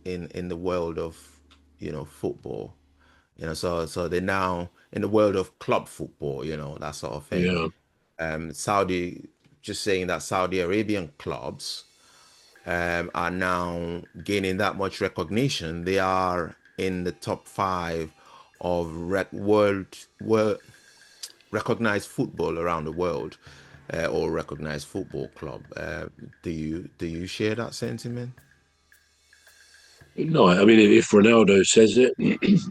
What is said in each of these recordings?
in the world of, football. So they're now in the world of club football, that sort of thing. Yeah. Saudi, just saying that Saudi Arabian clubs are now gaining that much recognition. They are in the top five of world recognized football around the world, or recognized football club. Do you share that sentiment? No, I mean, if Ronaldo says it,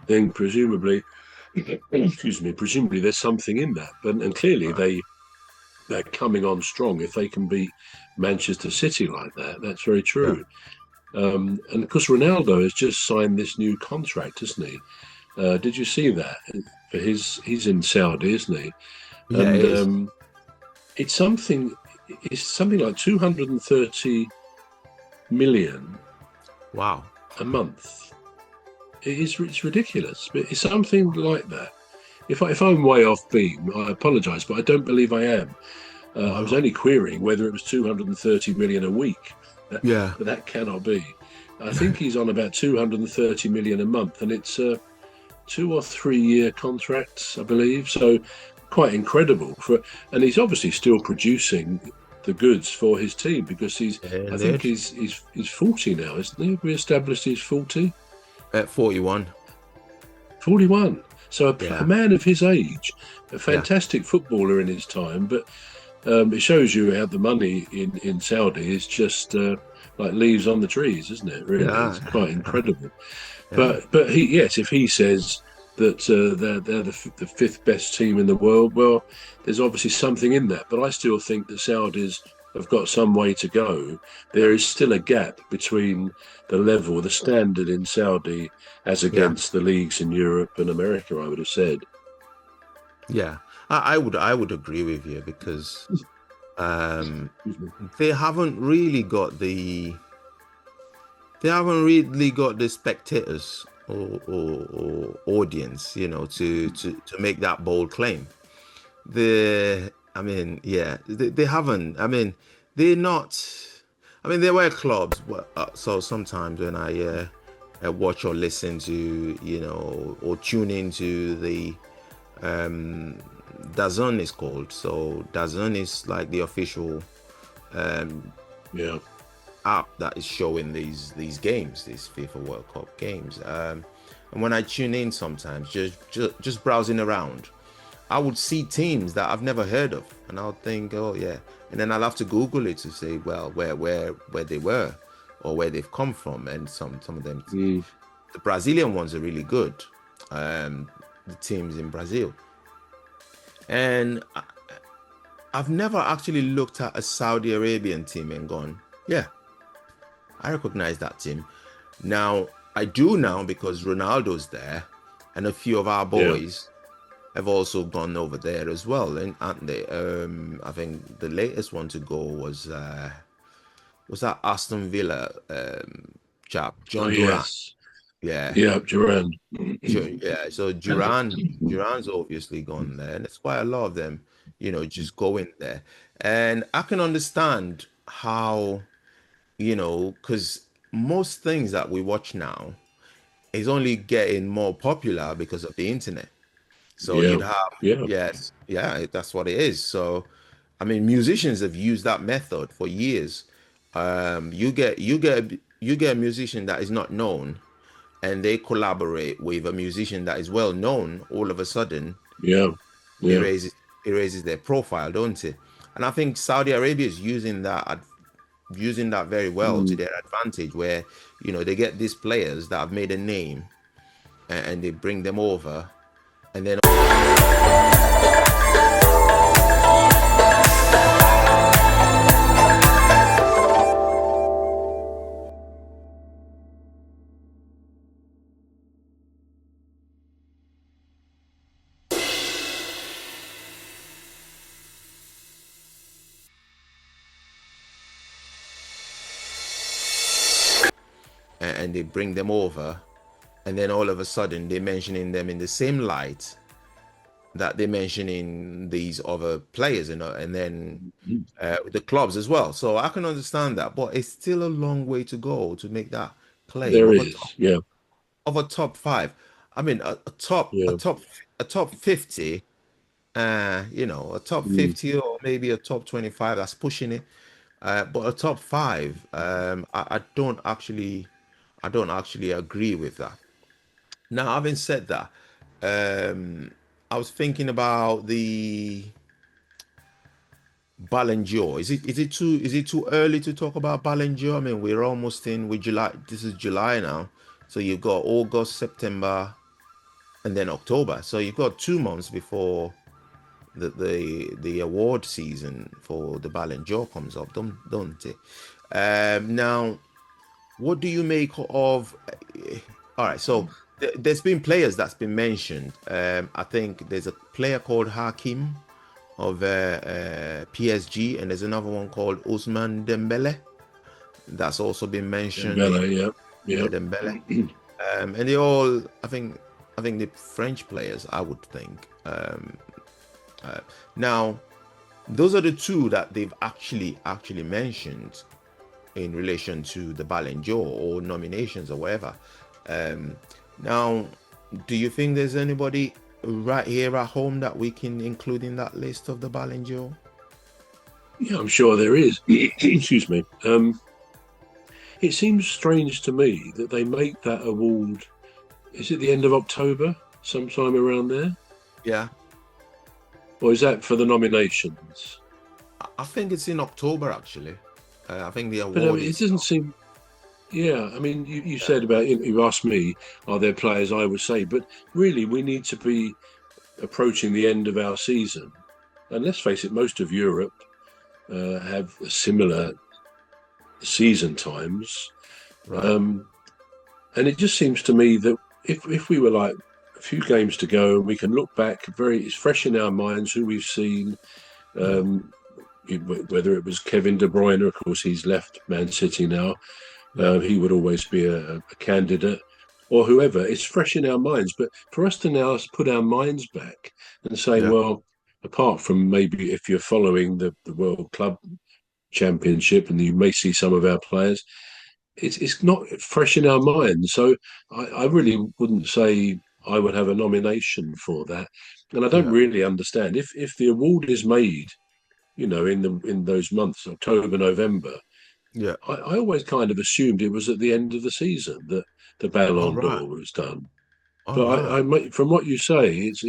then presumably, excuse me, presumably there's something in that. But and clearly Right. they're coming on strong if they can beat Manchester City like that. That's very Yeah. true. And of course, Ronaldo has just signed this new contract, hasn't he? Did you see that? For he's in Saudi, isn't he? Yeah, And it is. it's something. It's something like 230 million Wow. a month. It's ridiculous, but it's something like that. If I'm way off beam, I apologise, but I don't believe I am. I was Wow. only querying whether it was 230 million a week, but Yeah. that cannot be. I think he's on about 230 million a month, and it's 2 or 3 year contracts, I believe. So quite incredible and he's obviously still producing the goods for his team because I think Indeed. he's 40 now, isn't he? We established he's 40. At 41. 41. So a Yeah. man of his age, a Yeah. fantastic footballer in his time, but it shows you how the money in Saudi is just like leaves on the trees, isn't it? Really, Yeah. it's quite incredible. Yeah. But he, yes, if he says that they're the fifth best team in the world, well, there's obviously something in that. But I still think the Saudis have got some way to go. Yeah. There is still a gap between the standard in Saudi as Yeah. against the leagues in Europe and America, I would have said. Yeah. I would agree with you because um Excuse me. they haven't really got the they haven't really got the spectators or audience, to make that bold claim. I mean, yeah, they haven't. I mean, they're not. I mean, there were clubs, so sometimes when I watch or listen to, or tune into the DAZN is called. So DAZN is like the official Yeah. app that is showing these games, these FIFA World Cup games. And when I tune in sometimes, just browsing around, I would see teams that I've never heard of, and I'll think, oh yeah, and then I'll have to Google it to say, well, where they were, or where they've come from, and some of them, Mm. the Brazilian ones are really good, the teams in Brazil, and I've never actually looked at a Saudi Arabian team and gone, yeah, I recognize that team. Now I do now because Ronaldo's there, and a few of our Yeah. boys have also gone over there as well, and aren't they? I think the latest one to go was that Aston Villa chap, Oh, John Duran. yes. Yeah, Yeah, Duran. Yeah. So Duran's obviously gone there, and it's quite a lot of them, just going there, and I can understand how, because most things that we watch now is only getting more popular because of the internet. So Yeah. you'd have, Yeah. yes, yeah, that's what it is. So, I mean, musicians have used that method for years. You get a musician that is not known, and they collaborate with a musician that is well known. All of a sudden, Yeah. it Yeah. raises their profile, don't it? And I think Saudi Arabia is using that very well to Mm. their advantage, where they get these players that have made a name, and they bring them over, and then and they bring them over, and then all of a sudden they're mentioning them in the same light that they're mentioning these other players, and then the clubs as well. So I can understand that, but it's still a long way to go to make that claim There is, yeah, of a top five. I mean, yeah. a top 50. A top Mm. 50 or maybe a top 25. That's pushing it. But a top five. I don't actually agree with that. Now, having said that, um, I was thinking about the Ballon d'Or. Is it too early to talk about Ballon d'Or? I mean, we're almost in with July. This is July now, so you've got August, September, and then October. So you've got 2 months before the award season for the Ballon d'Or comes up, don't it? Now, what do you make of? All right, so there's been players that's been mentioned. I think there's a player called Hakim of PSG, and there's another one called Ousmane Dembele that's also been mentioned in Dembele, yeah, yeah yeah. Dembele, and they all I think the French players I would think. Now those are the two that they've actually mentioned in relation to the Ballon d'Or or nominations or whatever. Um, Now, do you think there's anybody right here at home that we can include in that list of the Ballon d'Or? Yeah, I'm sure there is. Excuse me. It seems strange to me that they make that award. Is it the end of October, sometime around there, Yeah, or is that for the nominations? I think it's in October actually. I think the But I award mean, it is. doesn't seem. Yeah, I mean, you said about you asked me, are there players? I would say, but really, we need to be approaching the end of our season, and let's face it, most of Europe have similar season times. Right. Um, And it just seems to me that if we were like a few games to go, we can look back it's fresh in our minds who we've seen. Yeah. Um, Whether it was Kevin De Bruyne, of course, he's left Man City now. Yeah. He would always be a candidate, or whoever. It's fresh in our minds. But for us to now put our minds back and say, Yeah. well, apart from maybe if you're following the World Club Championship and you may see some of our players, it's not fresh in our minds. So I really wouldn't say I would have a nomination for that. And I don't Yeah. really understand if the award is made, in those months, October, November. Yeah. I always kind of assumed it was at the end of the season that the All Ballon right. d'Or was done. All But right. from what you say, it's